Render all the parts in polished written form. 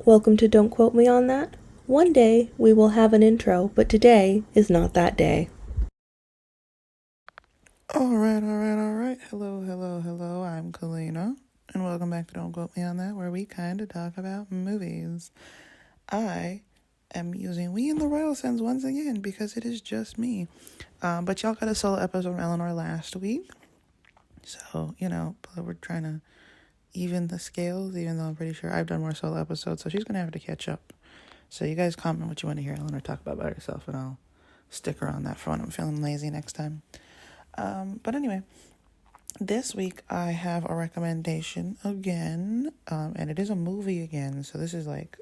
Welcome to Don't Quote Me on That. One day we will have an intro, but today is not that day. All right. Hello. I'm Kalina, and welcome back to Don't Quote Me on That, where we kind of talk about movies. I am using we in the royal sense once again because it is just me. But y'all got a solo episode from Eleanor last week, so we're trying to even the scales. Even though I'm pretty sure I've done more solo episodes, so she's gonna have to catch up. So you guys comment what you want to hear Eleanor talk about by herself, and I'll stick around that for when I'm feeling lazy next time. But anyway, this week I have a recommendation again, and it is a movie again. So this is like,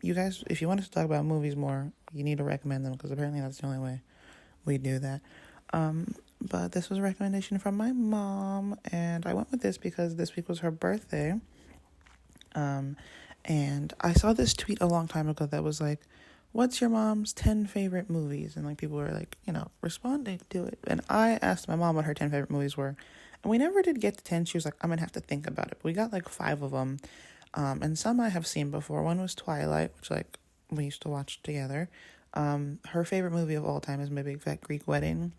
you guys, if you want us to talk about movies more, you need to recommend them because apparently that's the only way we do that. But this was a recommendation from my mom, and I went with this because this week was her birthday. And I saw this tweet a long time ago that was like, what's your mom's 10 favorite movies? And like people were like, responding to it. And I asked my mom what her 10 favorite movies were. And we never did get to 10. She was like, I'm going to have to think about it. But we got like 5 of them. And some I have seen before. One was Twilight, which like we used to watch together. Her favorite movie of all time is My Big Fat Greek Wedding.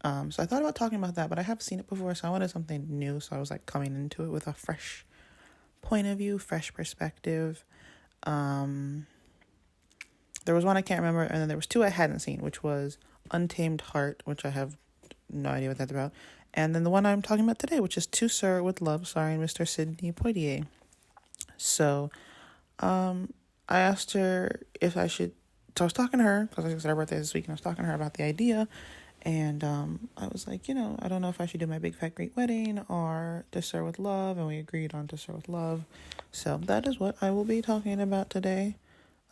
So I thought about talking about that, but I have seen it before. So I wanted something new. So I was like coming into it with a fresh point of view, fresh perspective. There was one I can't remember, and then there was 2 I hadn't seen, which was Untamed Heart, which I have no idea what that's about, and then the one I'm talking about today, which is To Sir with Love, starring Mr. Sidney Poitier. So, I asked her if I should. So I was talking to her because it's her birthday this week, and I was talking to her about the idea, and I was like, I don't know if I should do My Big Fat Greek Wedding or To Sir with Love, and we agreed on To Sir with Love. So that is what I will be talking about today.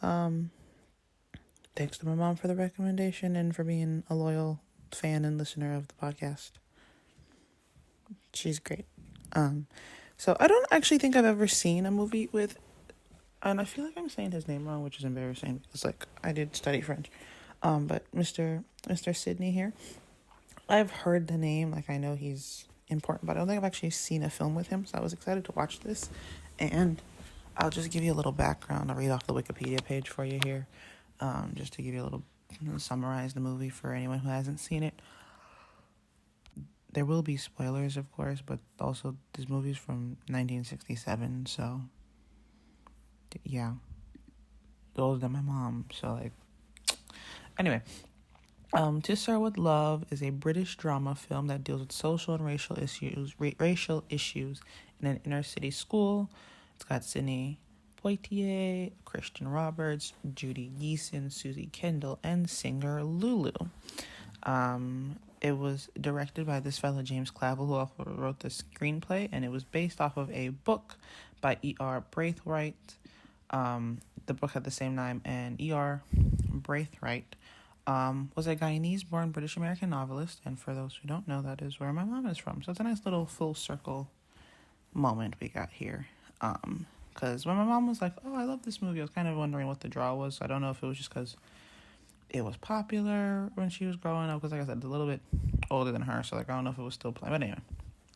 Thanks to my mom for the recommendation and for being a loyal fan and listener of the podcast. She's great. So I don't actually think I've ever seen a movie with, and I feel like I'm saying his name wrong, which is embarrassing because like I did study French. But Mr. Sidney here, I've heard the name, like I know he's important, but I don't think I've actually seen a film with him. So I was excited to watch this, and I'll just give you a little background. I'll read off the Wikipedia page for you here. Just to give you a little summarize the movie for anyone who hasn't seen it. There will be spoilers, of course, but also this movie's from 1967, so yeah, older than my mom. So like, anyway, To Sir with Love is a British drama film that deals with social and racial issues in an inner city school. It's got Sidney Poitier, Christian Roberts, Judy Geeson, Susie Kendall, and singer Lulu. It was directed by this fellow James Clavell, who also wrote the screenplay, and it was based off of a book by E.R. Braithwaite. The book had the same name, and E.R. Braithwaite was a Guyanese-born British-American novelist, and for those who don't know, that is where my mom is from. So it's a nice little full circle moment we got here. Because when my mom was like, oh, I love this movie, I was kind of wondering what the draw was. So I don't know if it was just because it was popular when she was growing up. Because like I said, a little bit older than her. So like I don't know if it was still playing. But anyway,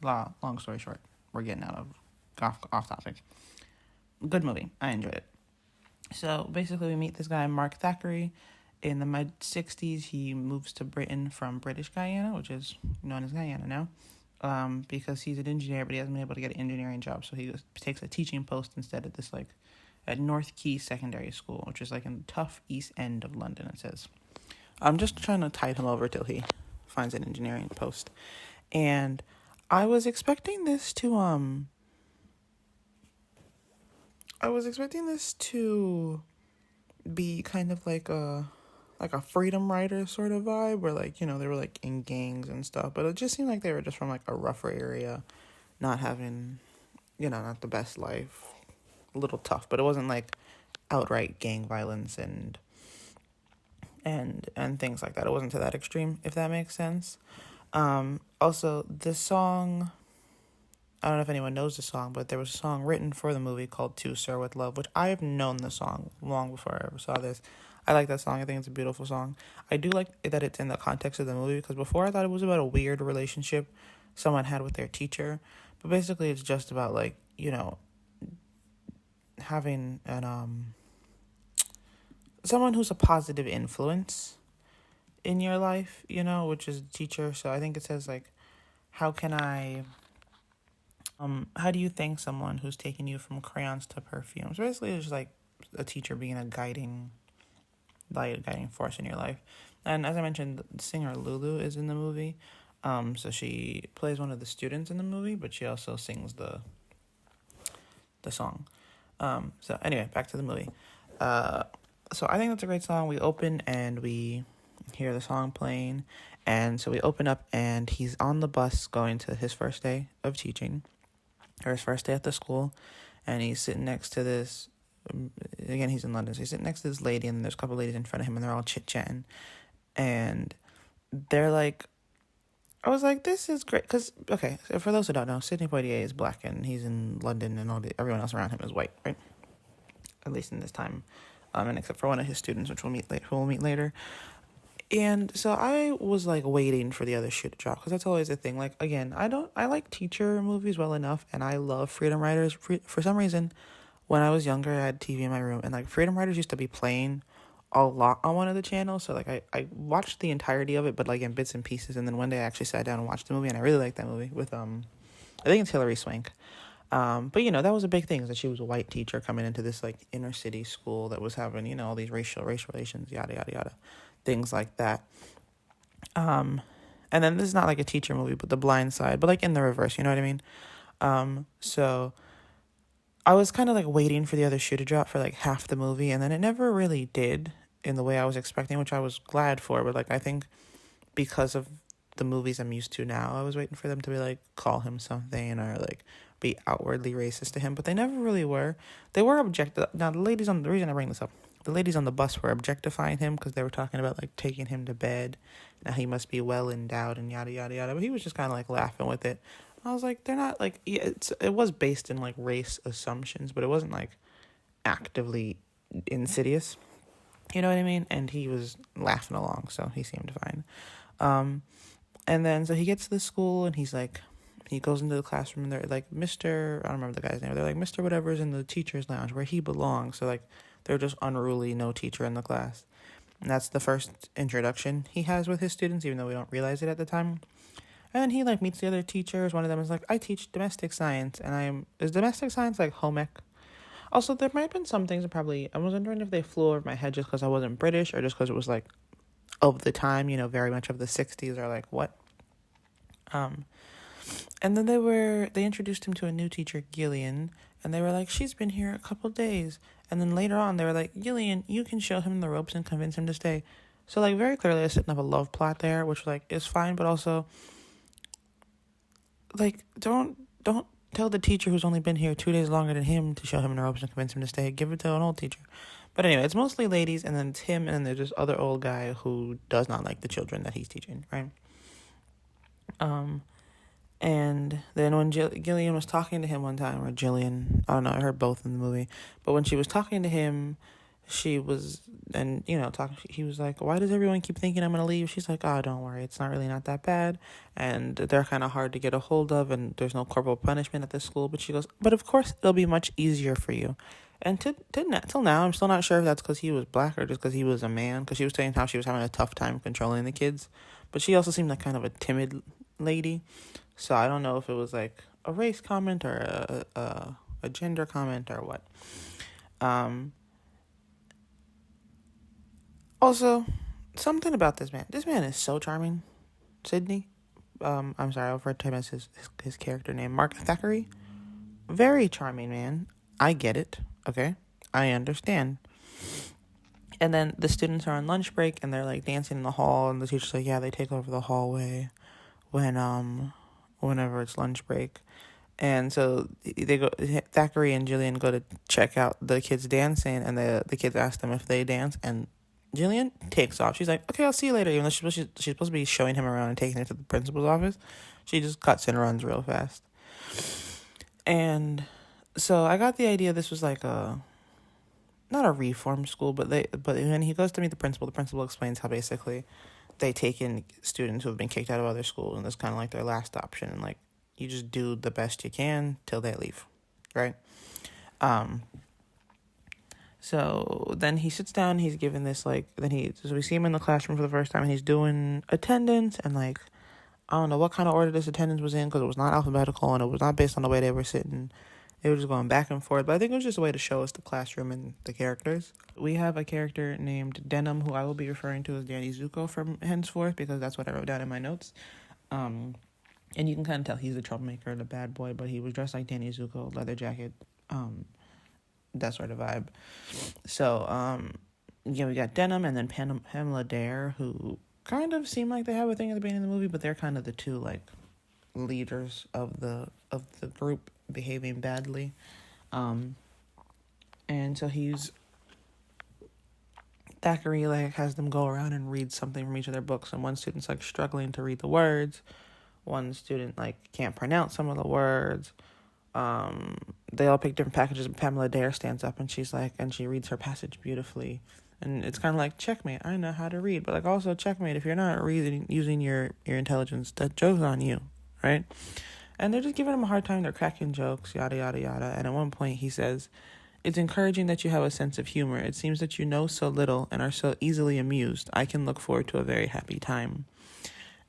long story short, we're getting out of off topic. Good movie. I enjoyed it. So basically we meet this guy, Mark Thackeray. In the mid-60s, he moves to Britain from British Guyana, which is known as Guyana now. Because he's an engineer, but he hasn't been able to get an engineering job, so he takes a teaching post instead at this, like, at North Quay Secondary School, which is, like, in the tough east end of London, it says. I'm just trying to tide him over till he finds an engineering post. And I was expecting this to, be kind of like a freedom rider sort of vibe where like, they were like in gangs and stuff, but it just seemed like they were just from like a rougher area, not having, not the best life, a little tough, but it wasn't like outright gang violence and things like that. It wasn't to that extreme, if that makes sense. Also the song, I don't know if anyone knows the song, but there was a song written for the movie called To Sir with Love, which I have known the song long before I ever saw this. I like that song. I think it's a beautiful song. I do like that it's in the context of the movie, because before I thought it was about a weird relationship someone had with their teacher. But basically it's just about like, having an someone who's a positive influence in your life, which is a teacher. So I think it says like, how can I how do you thank someone who's taken you from crayons to perfume? So basically it's just like a teacher being a guiding light, guiding force in your life. And as I mentioned, the singer Lulu is in the movie. So she plays one of the students in the movie, but she also sings the song. So anyway, back to the movie. So I think that's a great song. We open and we hear the song playing. And so we open up and he's on the bus going to his first day of teaching, or his first day at the school. And he's sitting next to this, again, he's in London. So he's sitting next to this lady, and there's a couple ladies in front of him, and they're all chit-chatting. And they're like, I was like, this is great. Because, okay, so for those who don't know, Sidney Poitier is black, and he's in London, and everyone else around him is white, right? At least in this time. And except for one of his students, which we'll meet later. And so I was like waiting for the other shoe to drop, because that's always a thing. Like, again, I like teacher movies well enough, and I love Freedom Writers. For some reason, when I was younger, I had TV in my room, and like Freedom Writers used to be playing a lot on one of the channels. So like I watched the entirety of it, but like in bits and pieces. And then one day I actually sat down and watched the movie, and I really liked that movie with I think it's Hilary Swank. But that was a big thing, is that she was a white teacher coming into this like inner city school that was having all these race relations, yada yada yada, things like that. And then this is not like a teacher movie, but The Blind Side, but like in the reverse, you know what I mean? So I was kind of like waiting for the other shoe to drop for like half the movie, and then it never really did in the way I was expecting, which I was glad for. But like I think because of the movies I'm used to now, I was waiting for them to be like call him something or like be outwardly racist to him, but they never really were. They were Now the reason I bring this up, the ladies on the bus were objectifying him because they were talking about like taking him to bed. Now he must be well endowed and yada yada yada. But he was just kind of like laughing with it. I was like, they're not like, it was based in like race assumptions, but it wasn't like actively insidious. You know what I mean? And he was laughing along, so he seemed fine. And then so he gets to the school, and he's like, he goes into the classroom, and they're like, Mr. I don't remember the guy's name. They're like, Mr. Whatever's in the teacher's lounge where he belongs. So like, they're just unruly, no teacher in the class. And that's the first introduction he has with his students, even though we don't realize it at the time. And then he like meets the other teachers. One of them is like, I teach domestic science, and is domestic science like home ec? Also, there might have been some things I was wondering if they flew over my head just because I wasn't British, or just because it was like of the time, very much of the 60s, or like what. And then they introduced him to a new teacher, Gillian, and they were like, she's been here a couple days. And then later on, they were like, Gillian, you can show him the ropes and convince him to stay. So like very clearly, they're setting up a love plot there, which like is fine, but also like don't tell the teacher who's only been here 2 days longer than him to show him the ropes and convince him to stay. Give it to an old teacher. But anyway, it's mostly ladies, and then it's him, and then there's this other old guy who does not like the children that he's teaching, right? And then when Gillian was talking to him one time, or Jillian, I don't know, I heard both in the movie, but when she was talking to him, he was like, why does everyone keep thinking I'm going to leave? She's like, oh, don't worry, it's not that bad, and they're kind of hard to get a hold of, and there's no corporal punishment at this school. But she goes, but of course it'll be much easier for you. And till now, I'm still not sure if that's because he was black or just because he was a man, because she was saying how she was having a tough time controlling the kids, but she also seemed like kind of a timid lady, so I don't know if it was like a race comment or a gender comment or what. Also, something about this man. This man is so charming. Sydney. I'm sorry, I'll refer to him as his character name. Mark Thackeray. Very charming man. I get it. Okay? I understand. And then the students are on lunch break, and they're like dancing in the hall, and the teacher's like, yeah, they take over the hallway whenever it's lunch break. And so they go, Thackeray and Jillian go to check out the kids dancing, and the kids ask them if they dance, and Jillian takes off. She's like, okay, I'll see you later. Even though she's supposed to be showing him around and taking her to the principal's office, she just cuts and runs real fast. And so I got the idea this was like not a reform school, but when he goes to meet the principal explains how basically they take in students who have been kicked out of other schools, and that's kind of like their last option, and like you just do the best you can till they leave, right? So then he sits down, he's given this, like, so we see him in the classroom for the first time, and he's doing attendance, and, like, I don't know what kind of order this attendance was in, because it was not alphabetical, and it was not based on the way they were sitting. They were just going back and forth, but I think it was just a way to show us the classroom and the characters. We have a character named Denim, who I will be referring to as Danny Zuko from henceforth, because that's what I wrote down in my notes. And you can kind of tell he's the troublemaker, the bad boy, but he was dressed like Danny Zuko, leather jacket, that sort of vibe. So, we got Denim and then Pamela Dare, who kind of seem like they have a thing at the beginning of the movie, but they're kind of the two, like, leaders of the group behaving badly. And so Thackeray, like, has them go around and read something from each of their books, and one student's, like, struggling to read the words. One student, like, can't pronounce some of the words. They all pick different packages, but Pamela Dare stands up and she reads her passage beautifully. And it's kind of like, checkmate, I know how to read, but, like, also checkmate, if you're not using your intelligence, that joke's on you, right? And they're just giving him a hard time. They're cracking jokes, yada, yada, yada. And at one point he says, "It's encouraging that you have a sense of humor. It seems that you know so little and are so easily amused. I can look forward to a very happy time."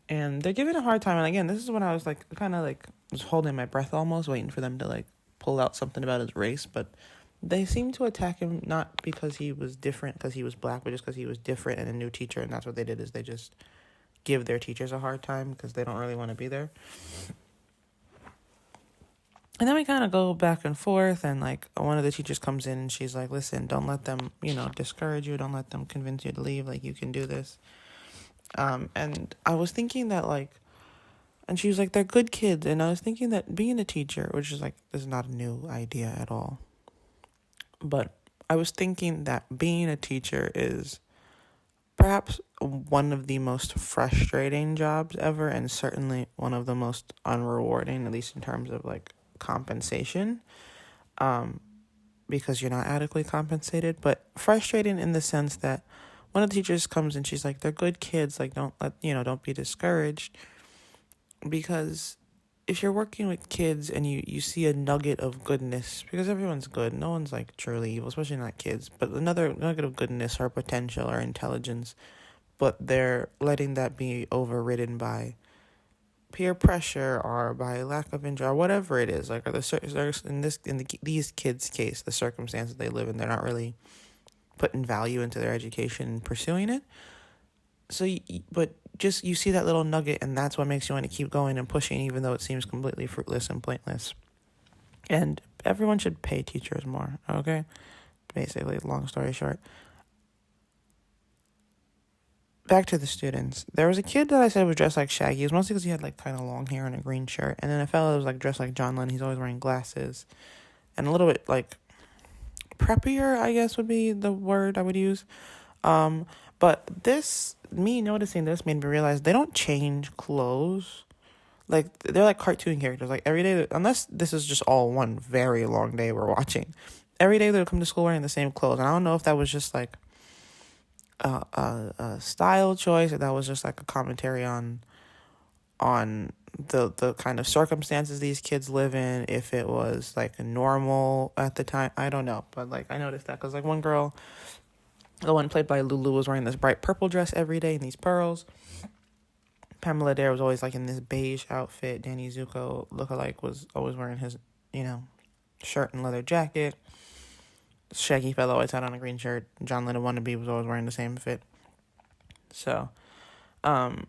And they're giving a hard time. And again, this is when I was, like, kind of, like, was holding my breath almost, waiting for them to, like, pull out something about his race. But they seem to attack him not because he was different, because he was black, but just because he was different and a new teacher. And that's what they did, is they just give their teachers a hard time because they don't really want to be there. And then we kind of go back and forth, and, like, one of the teachers comes in and she's like, "Listen, don't let them, discourage you. Don't let them convince you to leave. Like, you can do this." And I was thinking that, like, and she was like, "They're good kids." And I was thinking that being a teacher, which is, like, this is not a new idea at all, but I was thinking that being a teacher is perhaps one of the most frustrating jobs ever, and certainly one of the most unrewarding, at least in terms of, like, compensation, because you're not adequately compensated, but frustrating in the sense that one of the teachers comes and she's like, "They're good kids, like, don't be discouraged," because if you're working with kids and you see a nugget of goodness, because everyone's good, no one's, like, truly evil, especially not kids, but another nugget of goodness or potential or intelligence, but they're letting that be overridden by peer pressure or by lack of interest or whatever it is, like, or these kids' case, the circumstances they live in, they're not really putting value into their education and pursuing it. So, but just you see that little nugget, and that's what makes you want to keep going and pushing, even though it seems completely fruitless and pointless. And everyone should pay teachers more, okay? Basically, long story short. Back to the students. There was a kid that I said was dressed like Shaggy. It was mostly because he had, like, kind of long hair and a green shirt. And then a fellow that was, like, dressed like John Lennon. He's always wearing glasses. And a little bit, like, preppier, I guess would be the word I would use. But me noticing this made me realize they don't change clothes. Like, they're like cartoon characters. Like, every day, unless this is just all one very long day we're watching, every day they'll come to school wearing the same clothes. And I don't know if that was just, like, a style choice, or that was just, like, a commentary on the kind of circumstances these kids live in, if it was, like, normal at the time. I don't know, but, like, I noticed that because, like, one girl, the one played by Lulu, was wearing this bright purple dress every day and these pearls. Pamela Dare was always, like, in this beige outfit. Danny Zuko lookalike was always wearing his, shirt and leather jacket. Shaggy fellow always had on a green shirt. John Lennon wannabe was always wearing the same fit. So, I'm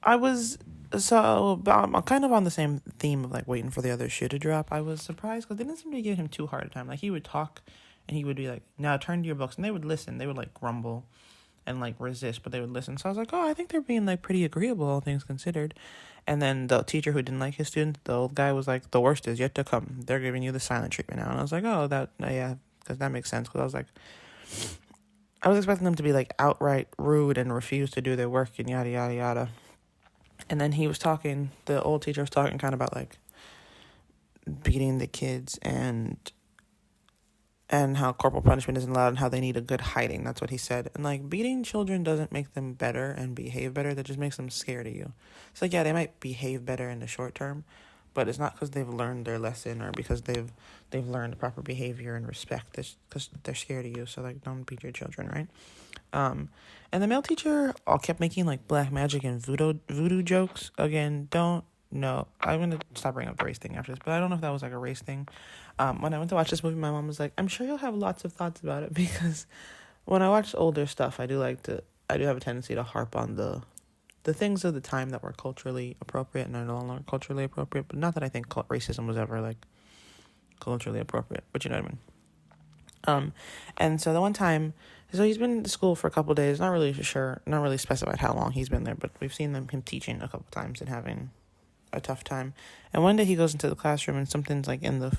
kind of on the same theme of, like, waiting for the other shoe to drop. I was surprised because they didn't seem to give him too hard a time. Like, he would talk and he would be like, "Now turn to your books," and they would listen. They would, like, grumble and, like, resist, but they would listen. So I was like, oh, I think they're being, like, pretty agreeable, all things considered. And then the teacher who didn't like his students, the old guy, was like, "The worst is yet to come. They're giving you the silent treatment now." And I was like, oh, yeah, because that makes sense. Because I was expecting them to be, like, outright rude and refuse to do their work and yada, yada, yada. And then the old teacher was talking kind of about, like, beating the kids and how corporal punishment isn't allowed and how they need a good hiding. That's what he said. And, like, beating children doesn't make them better and behave better. That just makes them scared of you. It's like, yeah, they might behave better in the short term, but it's not because they've learned their lesson or because they've learned proper behavior and respect. It's because they're scared of you, so like don't beat your children, right? And the male teacher all kept making like black magic and voodoo jokes. Again, don't know. I'm gonna stop bringing up the race thing after this, but I don't know if that was like a race thing. When I went to watch this movie, my mom was like, "I'm sure you'll have lots of thoughts about it," because when I watch older stuff, I do have a tendency to harp on the things of the time that were culturally appropriate and are no longer culturally appropriate. But not that I think racism was ever like culturally appropriate, but you know what I mean. And so the one time, so he's been to school for a couple of days, not really specified how long he's been there, but we've seen him teaching a couple times and having a tough time. And one day he goes into the classroom and something's like in the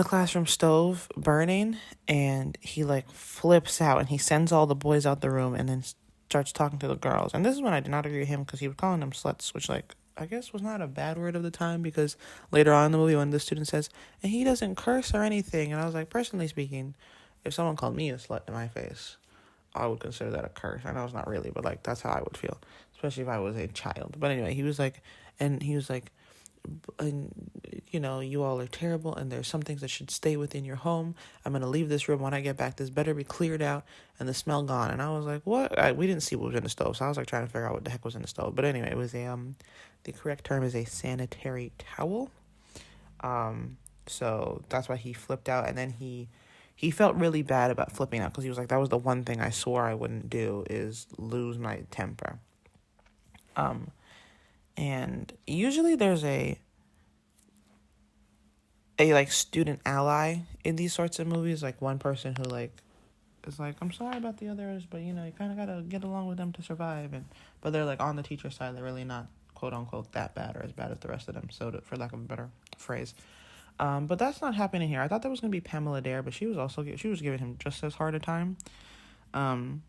classroom stove burning, and he like flips out and he sends all the boys out the room and then starts talking to the girls. And this is when I did not agree with him, because he was calling them sluts, which like I guess was not a bad word of the time, because later on in the movie when the student says, and he doesn't curse or anything, and I was like, personally speaking, if someone called me a slut in my face, I would consider that a curse. I know it's not really, but like that's how I would feel, especially if I was a child. But anyway, he was like, and you know, you all are terrible, and there's some things that should stay within your home. I'm going to leave this room. When I get back, this better be cleared out and the smell gone. And I was like, what? We didn't see what was in the stove, so I was like trying to figure out what the heck was in the stove. But anyway, it was the correct term is a sanitary towel. So that's why he flipped out, and then he felt really bad about flipping out, because he was like, that was the one thing I swore I wouldn't do, is lose my temper. And usually there's a like student ally in these sorts of movies, like one person who like is like, I'm sorry about the others, but you know, you kind of gotta get along with them to survive. But they're like on the teacher side, they're really not quote unquote that bad or as bad as the rest of them, so for lack of a better phrase. But that's not happening here. I thought there was gonna be Pamela Dare, but she was giving him just as hard a time. And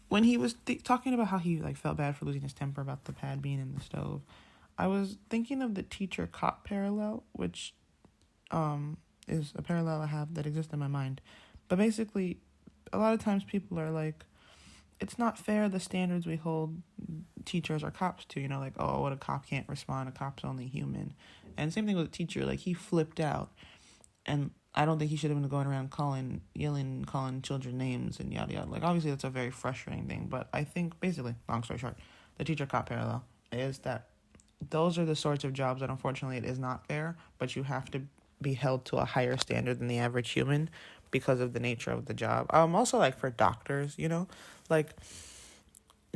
when he was talking about how he like felt bad for losing his temper about the pad being in the stove, I was thinking of the teacher cop parallel, which is a parallel I have that exists in my mind. But basically, a lot of times people are like, it's not fair, the standards we hold teachers or cops to, you know, like, oh, what, a cop can't respond, a cop's only human. And same thing with a teacher, like he flipped out, and I don't think he should have been going around calling children names and yada yada. Like, obviously that's a very frustrating thing, but I think basically, long story short, the teacher cop parallel is that those are the sorts of jobs that unfortunately it is not fair, but you have to be held to a higher standard than the average human because of the nature of the job. Also like for doctors, you know, like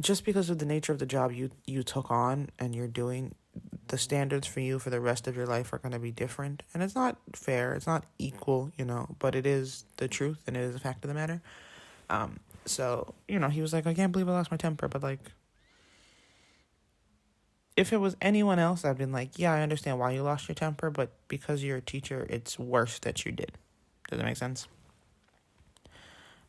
just because of the nature of the job you took on and you're doing, the standards for you for the rest of your life are going to be different. And it's not fair, it's not equal, you know, but it is the truth and it is a fact of the matter. So, you know, he was like, I can't believe I lost my temper, but like, if it was anyone else, I'd been like, yeah, I understand why you lost your temper, but because you're a teacher, it's worse that you did. Does that make sense?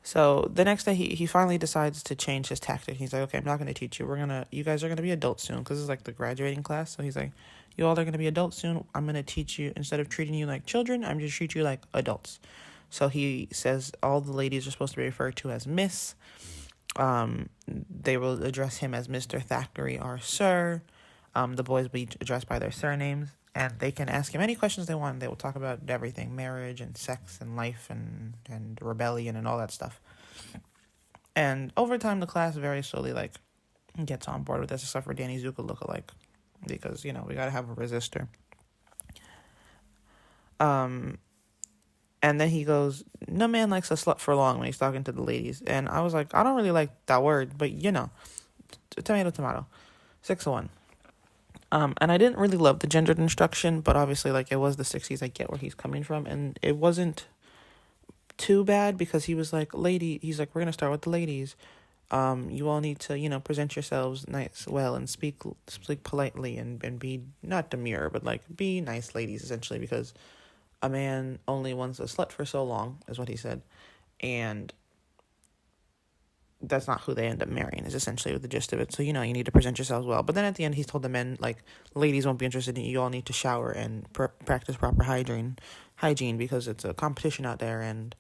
So the next day, he finally decides to change his tactic. He's like, okay, I'm not going to teach you. You guys are going to be adults soon, because it's like the graduating class. So he's like, you all are going to be adults soon. I'm going to teach you, instead of treating you like children, I'm just treat you like adults. So he says all the ladies are supposed to be referred to as Miss. They will address him as Mr. Thackeray or Sir. The boys will be addressed by their surnames, and they can ask him any questions they want. They will talk about everything, marriage and sex and life and rebellion and all that stuff. And over time, the class very slowly like gets on board with this, except for Danny Zuko lookalike, because you know we gotta have a resistor. And then he goes, no man likes a slut for long, when he's talking to the ladies. And I was like, I don't really like that word, but you know, tomato, 6-1. And I didn't really love the gendered instruction, but obviously, like, it was the 60s. I get where he's coming from, and it wasn't too bad, because he was like, he's like, we're going to start with the ladies. You all need to, you know, present yourselves well, and speak politely, and be not demure, but, like, be nice ladies, essentially, because a man only wants a slut for so long, is what he said, and that's not who they end up marrying, is essentially the gist of it. So, you know, you need to present yourselves well. But then at the end, he's told the men, like, ladies won't be interested in you. You all need to shower and practice proper hygiene, because it's a competition out there, and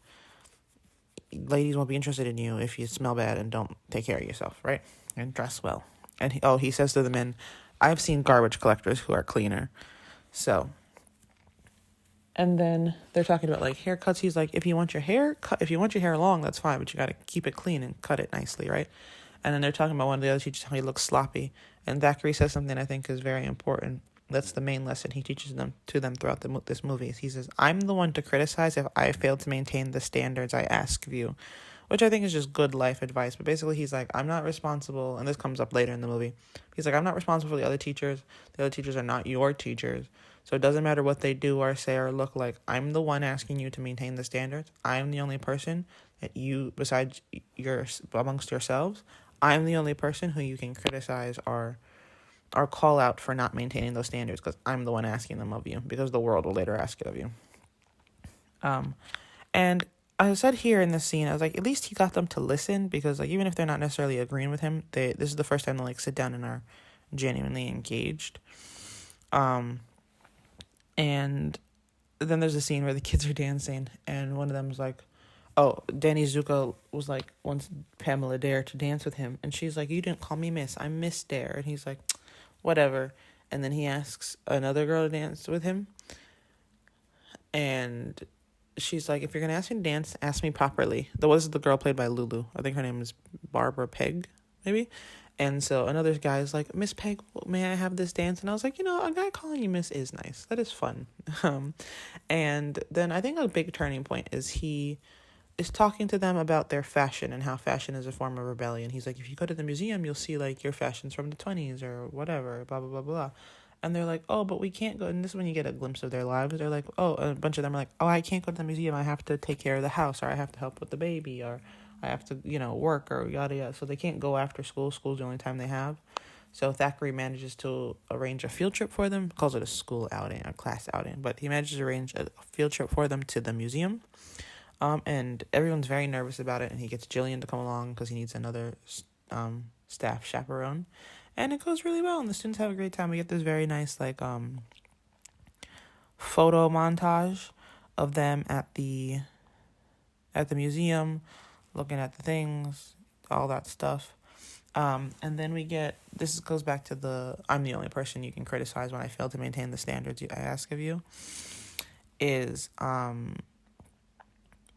ladies won't be interested in you if you smell bad and don't take care of yourself, right? and dress well. And he says to the men, I've seen garbage collectors who are cleaner. So, and then they're talking about like haircuts. He's like, if you want your hair long, that's fine, but you got to keep it clean and cut it nicely, right? And then they're talking about one of the other teachers, how he looks sloppy. And Thackeray says something I think is very important. That's the main lesson he teaches them throughout this movie. He says, I'm the one to criticize if I fail to maintain the standards I ask of you, which I think is just good life advice. But basically he's like, I'm not responsible, and this comes up later in the movie. He's like, I'm not responsible for the other teachers. The other teachers are not your teachers. So it doesn't matter what they do or say or look like. I'm the one asking you to maintain the standards. I'm the only person that you, besides amongst yourselves, I'm the only person who you can criticize or call out for not maintaining those standards, because I'm the one asking them of you, because the world will later ask it of you. And I said here in this scene, I was like, at least he got them to listen, because like even if they're not necessarily agreeing with him, this is the first time they like sit down and are genuinely engaged. And then there's a scene where the kids are dancing, and one of them's like, Danny Zuko was like, wants Pamela Dare to dance with him, and she's like, you didn't call me Miss, I'm Miss Dare. And he's like, whatever. And then he asks another girl to dance with him, and she's like, if you're gonna ask me to dance, ask me properly. This is the girl played by Lulu. I think her name is Barbara Pegg, maybe. And so another guy's like, Miss Pegg, may I have this dance? And I was like, a guy calling you Miss is nice. That is fun. And then I think a big turning point is he is talking to them about their fashion and how fashion is a form of rebellion. He's like, if you go to the museum, you'll see like your fashion's from the 20s or whatever, blah, blah, blah, blah. And they're like, oh, but we can't go. And this is when you get a glimpse of their lives. They're like, a bunch of them are like, I can't go to the museum. I have to take care of the house, or I have to help with the baby, or I have to, work, or yada, yada. So they can't go after school. School's the only time they have. So Thackeray manages to arrange a field trip for them. Calls it a school outing, a class outing. But he manages to arrange a field trip for them to the museum. And everyone's very nervous about it. And he gets Jillian to come along because he needs another staff chaperone. And it goes really well. And the students have a great time. We get this very nice, photo montage of them at the museum, looking at the things, all that stuff. And then this goes back to I'm the only person you can criticize when I fail to maintain the standards I ask of you, is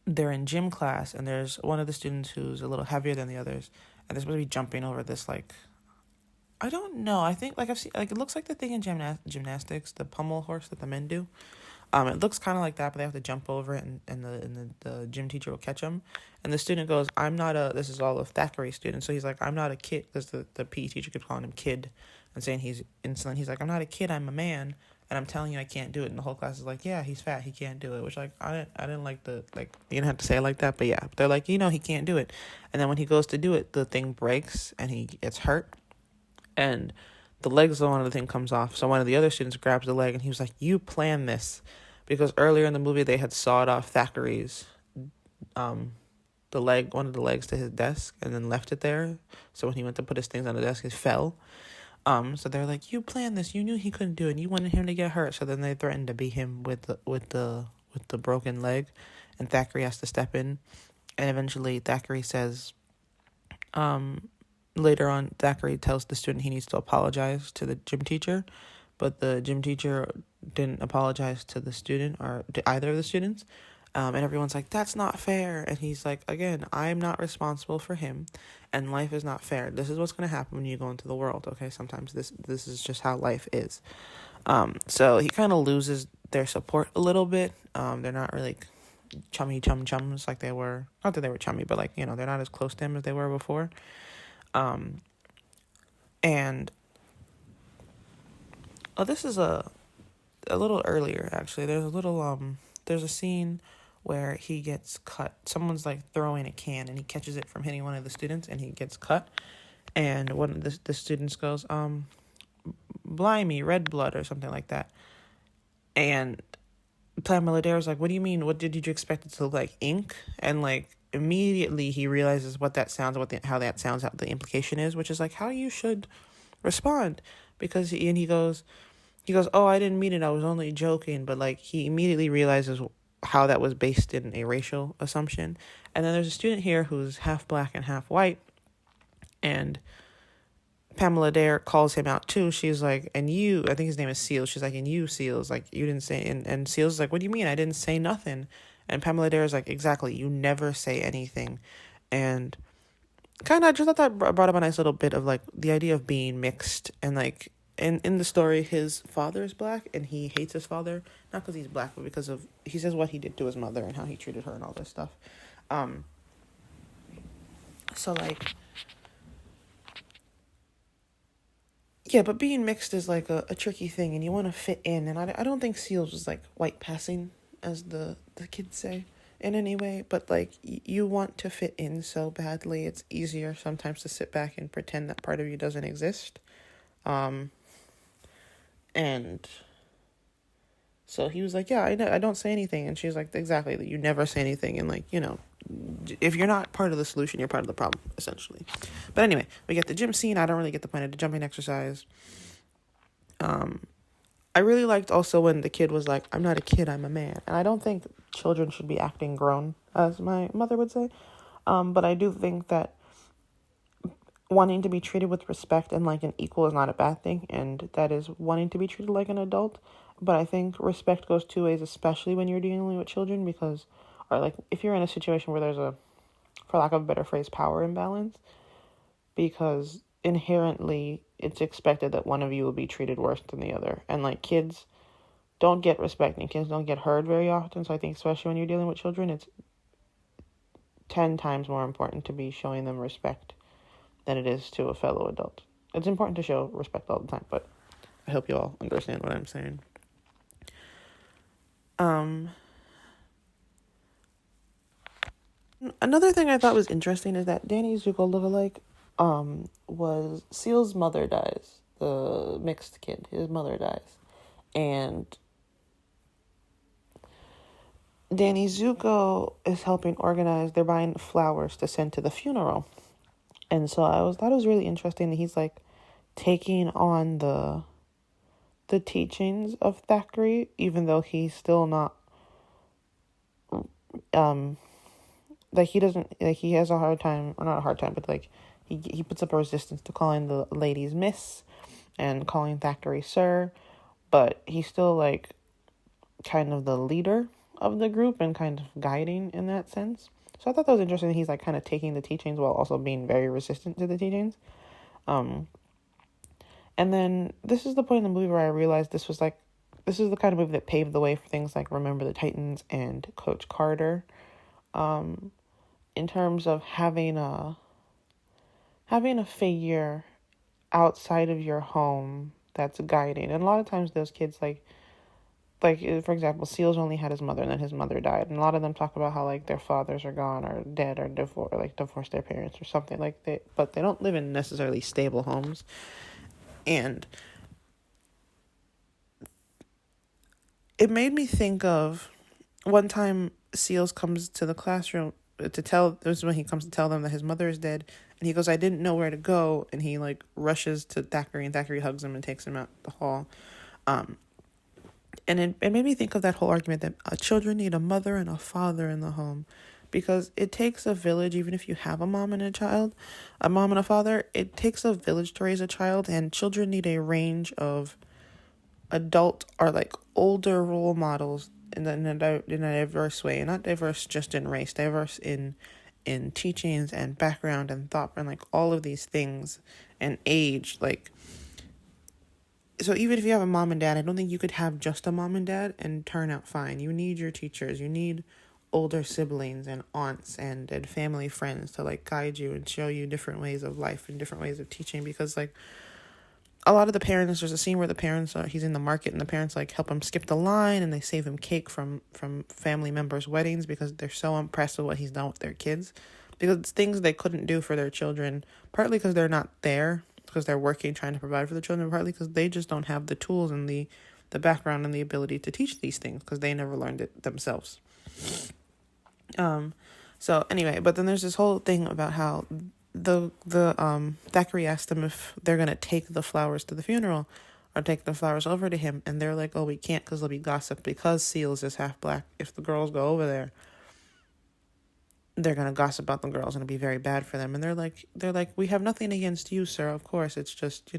they're in gym class, and there's one of the students who's a little heavier than the others, and they're supposed to be jumping over this, I don't know, I think, I've seen, it looks like the thing in gymnastics, the pommel horse that the men do. It looks kind of like that, but they have to jump over it, and the gym teacher will catch them. And the student goes, this is all of Thackeray's students, so he's like, I'm not a kid, because the PE teacher keeps calling him kid, and saying he's insolent. He's like, I'm not a kid, I'm a man, and I'm telling you I can't do it. And the whole class is like, yeah, he's fat, he can't do it, which, I didn't like you didn't have to say it like that, but yeah, they're like, he can't do it. And then when he goes to do it, the thing breaks, and he gets hurt, and the legs of one of the thing comes off. So one of the other students grabs the leg, and he was like, you planned this. Because earlier in the movie, they had sawed off Thackeray's, one of the legs to his desk, and then left it there. So when he went to put his things on the desk, it fell. So they're like, you planned this. You knew he couldn't do it. You wanted him to get hurt. So then they threatened to beat him with the broken leg, and Thackeray has to step in. And eventually, Thackeray says, later on, Thackeray tells the student he needs to apologize to the gym teacher, but the gym teacher didn't apologize to the student or to either of the students. And everyone's like, that's not fair. And he's like, again, I'm not responsible for him, and life is not fair. This is what's going to happen when you go into the world, okay? Sometimes this is just how life is. So he kind of loses their support a little bit. They're not really chums like they were. Not that they were chummy, but they're not as close to him as they were before. And this is a little earlier, actually. There's a scene where he gets cut. Someone's throwing a can, and he catches it from hitting one of the students, and he gets cut. And one of the students goes, blimey, red blood, or something like that. And Pamela Dare's like, what do you mean? What did you expect it to look like? Ink? And immediately he realizes what that sounds, how that sounds, how the implication is, which is how you should respond. Because he goes, oh, I didn't mean it, I was only joking. But he immediately realizes how that was based in a racial assumption. And then there's a student here who's half black and half white, and Pamela Dare calls him out too. She's like, and you, I think his name is Seals. She's like, and you, Seals, like, you didn't say, and Seals is like, what do you mean? I didn't say nothing. And Pamela Dare is like, exactly, you never say anything. And kind of, I just thought that brought up a nice little bit of like the idea of being mixed. And like, in the story, his father is black and he hates his father, not because he's black, but because of, he says what he did to his mother and how he treated her and all this stuff. So like, yeah, but being mixed is like a tricky thing, and you want to fit in. And I don't think Seals was like white passing, as the kids say, in any way. But like, you want to fit in so badly, it's easier sometimes to sit back and pretend that part of you doesn't exist. And so he was like, yeah, I don't say anything. And she's like, exactly, that you never say anything. And like, if you're not part of the solution, you're part of the problem, essentially. But anyway, we get the gym scene. I don't really get the point of the jumping exercise. I really liked also when the kid was like, I'm not a kid, I'm a man. And I don't think children should be acting grown, as my mother would say. But I do think that wanting to be treated with respect and like an equal is not a bad thing. And that is wanting to be treated like an adult. But I think respect goes two ways, especially when you're dealing with children, because, or like, if you're in a situation where there's a, for lack of a better phrase, power imbalance, because inherently it's expected that one of you will be treated worse than the other. And like, kids don't get respect and kids don't get heard very often. So I think especially when you're dealing with children, it's 10 times more important to be showing them respect than it is to a fellow adult. It's important to show respect all the time, but I hope you all understand what I'm saying. Another thing I thought was interesting is that Danny Zuko lookalike was Seal's mother dies. The mixed kid, his mother dies. And Danny Zuko is helping organize, they're buying flowers to send to the funeral. And so thought it was really interesting that he's like taking on the teachings of Thackeray, even though he's still not like, he doesn't, like, he has a hard time, or not a hard time, but like he puts up a resistance to calling the ladies Miss and calling Thackeray Sir, but he's still like kind of the leader of the group and kind of guiding in that sense. So I thought that was interesting. He's like kind of taking the teachings while also being very resistant to the teachings. And then this is the point in the movie where I realized this is the kind of movie that paved the way for things like Remember the Titans and Coach Carter. In terms of having a figure outside of your home that's guiding. And a lot of times those kids like for example, Seals only had his mother and then his mother died. And a lot of them talk about how like their fathers are gone or dead or divorced their parents or something but they don't live in necessarily stable homes. And it made me think of one time Seals comes to the classroom this is when he comes to tell them that his mother is dead, and he goes, I didn't know where to go, and he like rushes to Thackeray, and Thackeray hugs him and takes him out the hall. And it made me think of that whole argument that children need a mother and a father in the home, because it takes a village. Even if you have a mom and a father, it takes a village to raise a child, and children need a range of adult or like older role models in a diverse way, and not diverse just in race, diverse in teachings and background and thought and like all of these things and age. Like, so even if you have a mom and dad, I don't think you could have just a mom and dad and turn out fine. You need your teachers, you need older siblings and aunts and family friends to like guide you and show you different ways of life and different ways of teaching. Because like, a lot of the parents, there's a scene where the parents he's in the market and the parents like help him skip the line and they save him cake from family members' weddings because they're so impressed with what he's done with their kids, because it's things they couldn't do for their children, partly because they're not there, because they're working trying to provide for the children, partly because they just don't have the tools and the background and the ability to teach these things because they never learned it themselves. So anyway, but then there's this whole thing about how the Thackeray asked them if they're gonna take the flowers to the funeral or take the flowers over to him, and they're like, oh, we can't because there'll be gossip because Seals is half black if the girls go over there. they're gonna gossip about the girls and it'll be very bad for them. And they're like, we have nothing against you, sir. Of course, it's just,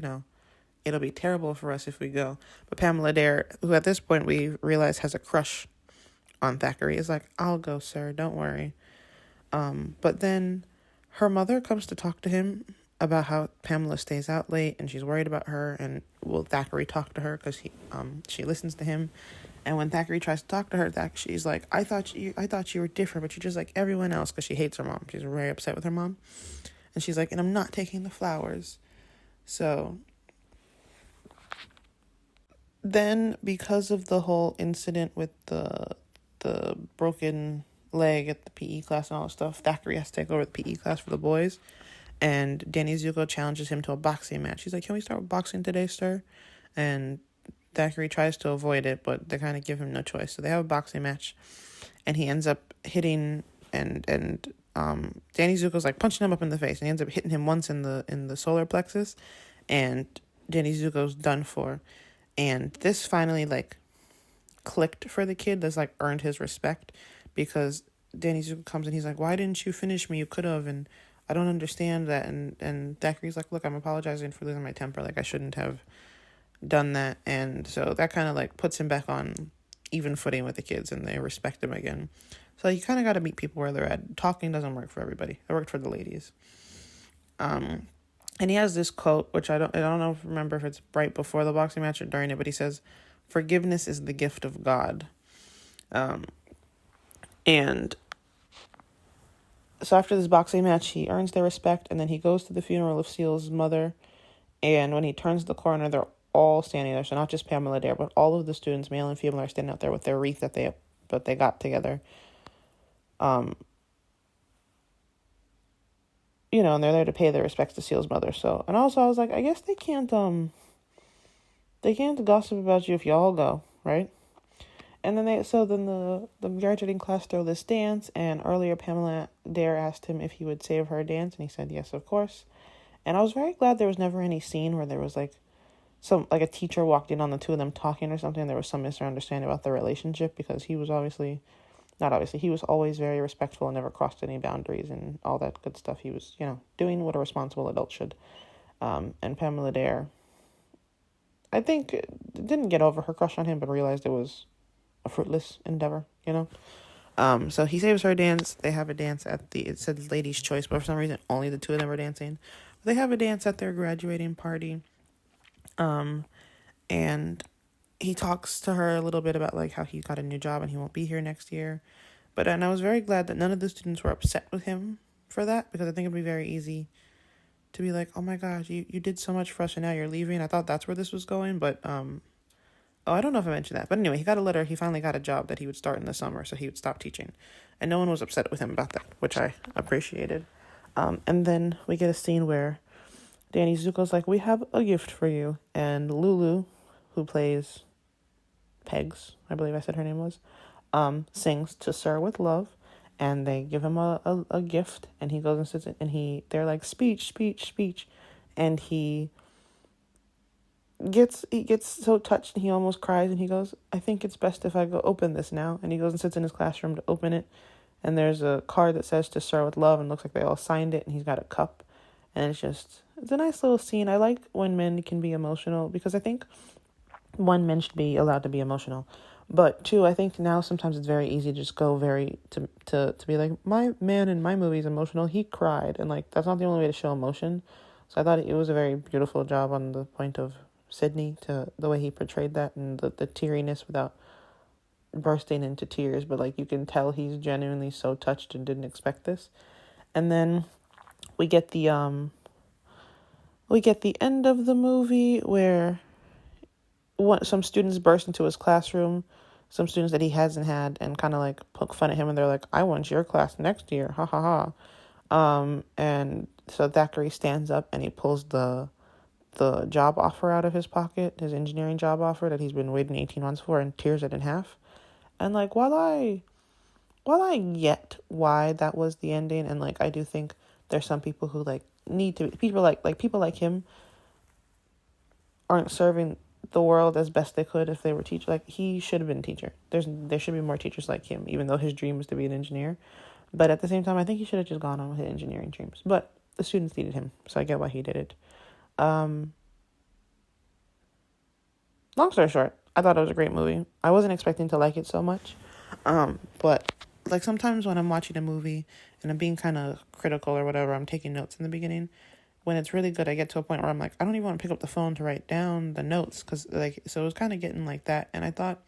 it'll be terrible for us if we go. But Pamela Dare, who at this point we realize has a crush on Thackeray, is like, I'll go, sir. Don't worry. But then her mother comes to talk to him about how Pamela stays out late and she's worried about her, and will Thackeray talk to her because she listens to him. And when Thackeray tries to talk to her, she's like, I thought you were different, but you're just like everyone else, because she hates her mom. She's very upset with her mom. And she's like, and I'm not taking the flowers. So then, because of the whole incident with the broken leg at the PE class and all that stuff, Thackeray has to take over the PE class for the boys. And Danny Zuko challenges him to a boxing match. He's like, can we start with boxing today, sir? And Thackeray tries to avoid it, but they kind of give him no choice. So they have a boxing match, and he ends up hitting and Danny Zuko's like punching him up in the face, and he ends up hitting him once in the solar plexus, and Danny Zuko's done for. And this finally like clicked for the kid. That's like earned his respect, because Danny Zuko comes and he's like, why didn't you finish me? You could have, and I don't understand that. And Thackeray's like, look, I'm apologizing for losing my temper. Like, I shouldn't have done that. And so that kind of like puts him back on even footing with the kids, and they respect him again. So you kind of got to meet people where they're at. Talking doesn't work for everybody. It worked for the ladies. And he has this quote, which I don't know, remember if it's right before the boxing match or during it, but he says, forgiveness is the gift of God. And so after this boxing match, he earns their respect, and then he goes to the funeral of Seal's mother. And when he turns the corner, they're all standing there. So not just Pamela Dare, but all of the students, male and female, are standing out there with their wreath that they got together. And they're there to pay their respects to Seal's mother. So, and also I was like, I guess they can't gossip about you if you all go, right? And then the graduating class throw this dance, and earlier Pamela Dare asked him if he would save her a dance, and he said yes, of course. And I was very glad there was never any scene where there was like a teacher walked in on the two of them talking or something. There was some misunderstanding about their relationship, because he was he was always very respectful and never crossed any boundaries and all that good stuff. He was, doing what a responsible adult should. And Pamela Dare, I think, didn't get over her crush on him, but realized it was a fruitless endeavor, So he saves her a dance. They have a dance it said ladies' choice, but for some reason only the two of them are dancing. They have a dance at their graduating party. And he talks to her a little bit about like how he got a new job and he won't be here next year. And I was very glad that none of the students were upset with him for that, because I think it'd be very easy to be like, oh my gosh, you did so much for us and now you're leaving. I thought that's where this was going, but I don't know if I mentioned that. But anyway, he finally got a job that he would start in the summer, so he would stop teaching. And no one was upset with him about that, which I appreciated. And then we get a scene where Danny Zuko's like, we have a gift for you. And Lulu, who plays Pegs, I believe I said her name was, sings To Sir With Love. And they give him a gift. And he goes and sits, and they're like, speech, speech, speech. And he gets so touched and he almost cries, and he goes, I think it's best if I go open this now. And he goes and sits in his classroom to open it. And there's a card that says To Sir With Love, and looks like they all signed it, and he's got a cup. And it's a nice little scene. I like when men can be emotional, because I think, one, men should be allowed to be emotional. But two, I think now sometimes it's very easy to just go to be like, my man in my movie is emotional. He cried. And like, that's not the only way to show emotion. So I thought it was a very beautiful job on the point of Sydney, to the way he portrayed that, and the teariness without bursting into tears. But like, you can tell he's genuinely so touched and didn't expect this. And then we get the end of the movie where some students burst into his classroom, some students that he hasn't had, and kind of like poke fun at him, and they're like, I want your class next year, ha ha ha. And so Thackeray stands up and he pulls the job offer out of his pocket, his engineering job offer that he's been waiting 18 months for, and tears it in half. And like, while I get why that was the ending, and like, I do think there's some people who like need to, people like him aren't serving the world as best they could if they were teacher. Like, he should have been a teacher. There should be more teachers like him, even though his dream was to be an engineer. But at the same time, I think he should have just gone on with his engineering dreams. But the students needed him, so I get why he did it. Long story short, I thought it was a great movie. I wasn't expecting to like it so much. But like sometimes when I'm watching a movie and I'm being kind of critical or whatever, I'm taking notes in the beginning. When it's really good, I get to a point where I'm like, I don't even want to pick up the phone to write down the notes, because like, so it was kind of getting like that. And I thought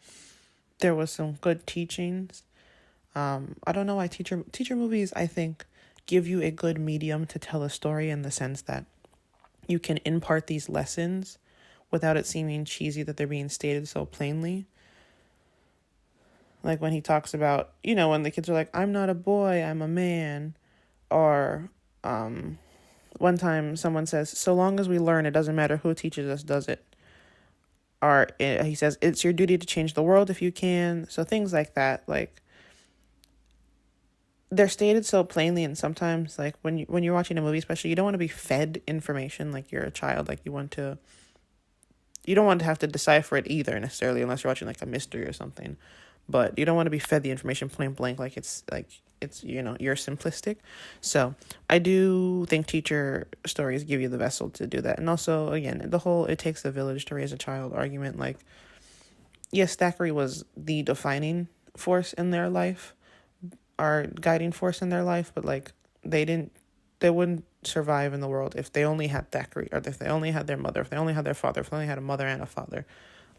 there was some good teachings. I don't know why teacher movies, I think, give you a good medium to tell a story, in the sense that you can impart these lessons without it seeming cheesy that they're being stated so plainly. Like when he talks about, when the kids are like, I'm not a boy, I'm a man. Or one time someone says, so long as we learn, it doesn't matter who teaches us, does it? Or he says, it's your duty to change the world if you can. So things like that, like, they're stated so plainly, and sometimes, like, when you're watching a movie, especially, you don't want to be fed information like you're a child. Like, you don't want to have to decipher it either, necessarily, unless you're watching like a mystery or something. But you don't want to be fed the information plain blank, like it's you're simplistic. So I do think teacher stories give you the vessel to do that. And also, again, the whole it takes a village to raise a child argument, like, yes, Thackeray was the defining force in their life, our guiding force in their life, but like they wouldn't survive in the world if they only had Thackeray, or if they only had their mother, if they only had their father, if they only had a mother and a father.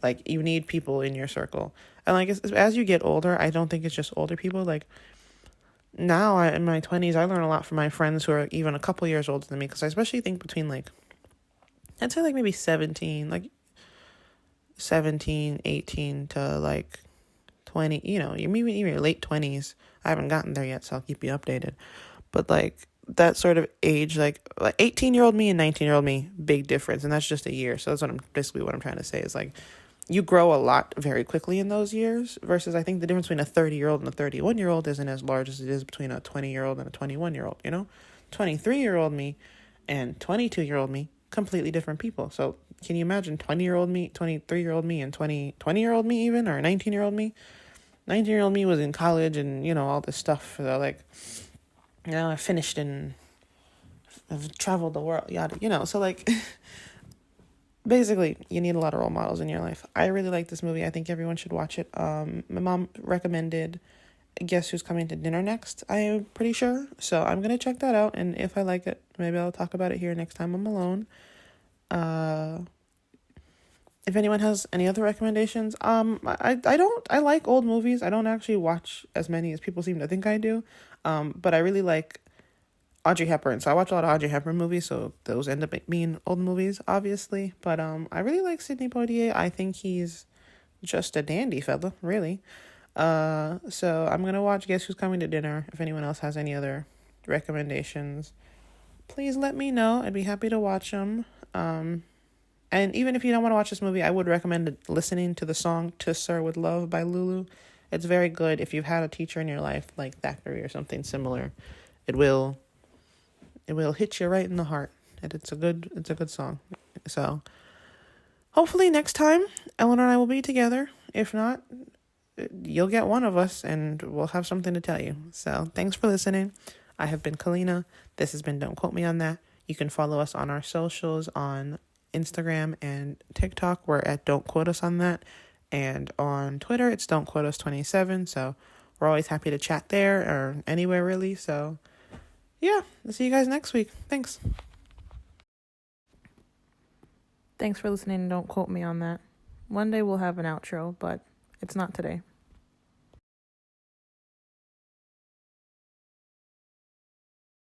Like, you need people in your circle. And like, as you get older, I don't think it's just older people. Like, now in my 20s, I learn a lot from my friends who are even a couple years older than me, because I especially think between, like, I'd say like maybe 17, 18 to like 20, you're maybe even your late 20s. I haven't gotten there yet, so I'll keep you updated. But like that sort of age, like 18-year-old me and 19-year-old me, big difference. And that's just a year. So that's what I'm trying to say is, like, you grow a lot very quickly in those years, versus I think the difference between a 30-year-old and a 31-year-old isn't as large as it is between a 20-year-old and a 21-year-old, 23-year-old me and 22-year-old me, completely different people. So can you imagine 20-year-old me, 23-year-old me, and 20-year-old me even, or 19-year-old me? 19-year-old me was in college and, all this stuff. So like, I finished and I've traveled the world, yada, so like, basically, you need a lot of role models in your life. I really like this movie. I think everyone should watch it. My mom recommended Guess Who's Coming to Dinner Next, I'm pretty sure. So I'm going to check that out. And if I like it, maybe I'll talk about it here next time I'm alone. If anyone has any other recommendations, I like old movies. I don't actually watch as many as people seem to think I do. But I really like Audrey Hepburn. So I watch a lot of Audrey Hepburn movies, so those end up being old movies, obviously. But I really like Sidney Poitier. I think he's just a dandy fella, really. So I'm gonna watch Guess Who's Coming to Dinner. If anyone else has any other recommendations, please let me know. I'd be happy to watch them. And even if you don't want to watch this movie, I would recommend listening to the song "To Sir with Love" by Lulu. It's very good. If you've had a teacher in your life like Thackeray or something similar, it will hit you right in the heart. And it's a good song. So hopefully next time Eleanor and I will be together. If not, you'll get one of us and we'll have something to tell you. So thanks for listening. I have been Kalina. This has been Don't Quote Me on That. You can follow us on our socials on Instagram and TikTok. We're at Don't Quote Us on That. And on Twitter, it's Don't Quote Us 27. So we're always happy to chat there or anywhere really. So yeah, I'll see you guys next week. Thanks. Thanks for listening. Don't quote me on that. One day we'll have an outro, but it's not today.